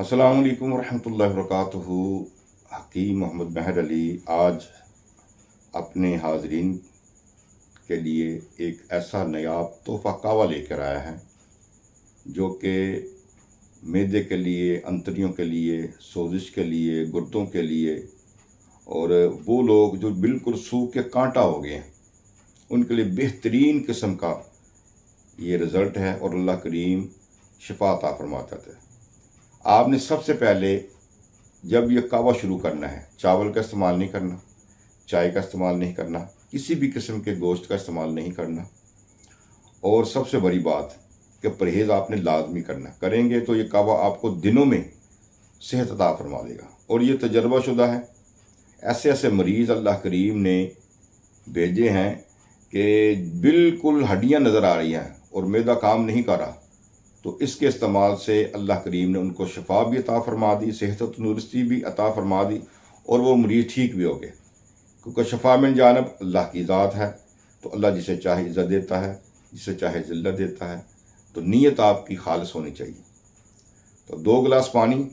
अस्सलाम वालेकुम रहमतुल्लाहि वबरकातुहू। हकीम मोहम्मद महर अली आज अपने हाजरीन के लिए एक ऐसा नायाब तोहफ़ा कहवा लेकर आया है जो कि मैदे के लिए, अंतड़ियों के लिए, सोजिश के लिए, गुर्दों के लिए और वो लोग जो बिल्कुल सूख के कांटा हो गए हैं उनके लिए बेहतरीन किस्म का ये रिज़ल्ट है और अल्लाह करीम शिफा अता फरमाता है। आपने सबसे पहले जब ये कहवा शुरू करना है, चावल का इस्तेमाल नहीं करना, चाय का इस्तेमाल नहीं करना, किसी भी किस्म के गोश्त का इस्तेमाल नहीं करना और सबसे बड़ी बात कि परहेज़ आपने लाजमी करना। करेंगे तो ये कहवा आपको दिनों में सेहत अता फरमा देगा और ये तजर्बा शुदा है। ऐसे ऐसे मरीज़ अल्लाह करीम ने भेजे हैं कि बिल्कुल हड्डियाँ नज़र आ रही हैं और मैदा काम नहीं कर रहा, तो इसके इस्तेमाल से अल्लाह करीम ने उनको शफा भी अता फरमा दी, सेहत और तंदुरुस्ती भी अता फरमा दी और वो मरीज़ ठीक भी हो गए। क्योंकि शफा मिन जानब अल्लाह की ज़ात है, तो अल्लाह जिसे चाहे इज़्ज़त देता है, जिसे चाहे ज़िल्लत देता है। तो नीयत आपकी खालिस होनी चाहिए। तो 2 गिलास पानी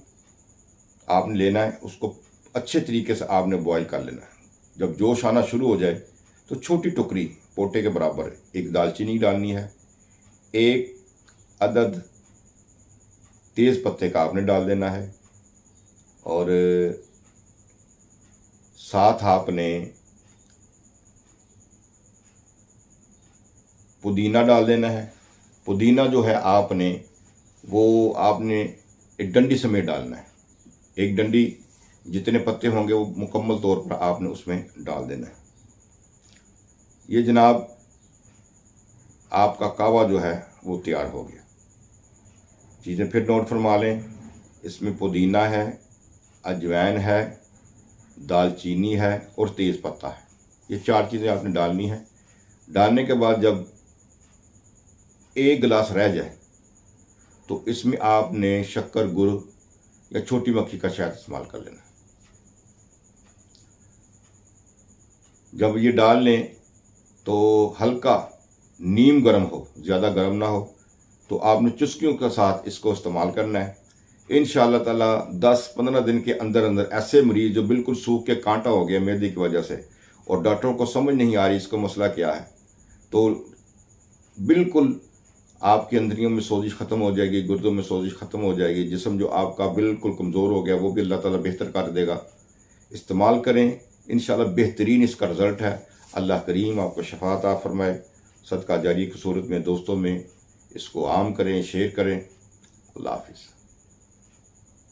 आपने लेना है, उसको अच्छे तरीके से आपने बॉयल कर लेना है। जब जोश आना शुरू हो जाए तो छोटी टुकड़ी पोटे के बराबर एक दालचीनी डालनी है, 1 अदद तेज़ पत्ते का आपने डाल देना है और साथ आपने पुदीना डाल देना है। पुदीना जो है आपने एक डंडी समेत डालना है। एक डंडी जितने पत्ते होंगे वो मुकम्मल तौर पर आपने उसमें डाल देना है। ये जनाब आपका कहवा जो है वो तैयार हो गया। चीज़ें फिर नोट फरमा लें। इसमें पुदीना है, अजवाइन है, दालचीनी है और तेज़ पत्ता है। ये 4 चीज़ें आपने डालनी है। डालने के बाद जब 1 गिलास रह जाए तो इसमें आपने शक्कर, गुड़ या छोटी मक्खी का शहद इस्तेमाल कर लेना। जब ये डाल लें तो हल्का नीम गर्म हो, ज़्यादा गर्म ना हो, तो आपने चुस्कियों के साथ इसको इस्तेमाल करना है। इंशाअल्लाह ताला 10-15 दिन के अंदर अंदर ऐसे मरीज़ जो बिल्कुल सूख के कांटा हो गया मैदे की वजह से और डॉक्टरों को समझ नहीं आ रही इसका मसला क्या है, तो बिल्कुल आपकी अंदरियों में सोजिश ख़त्म हो जाएगी, गुर्दों में सोजिश ख़त्म हो जाएगी। जिस्म जो आपका बिल्कुल कमज़ोर हो गया वो भी अल्लाह ताला बेहतर कर देगा। इस्तेमाल करें, इंशाअल्लाह बेहतरीन इसका रिज़ल्ट है। अल्लाह करीम आपको शफा अता फरमाए। सदका जारी की सूरत में दोस्तों में इसको आम करें, शेयर करें। अल्लाह हाफ़िज़।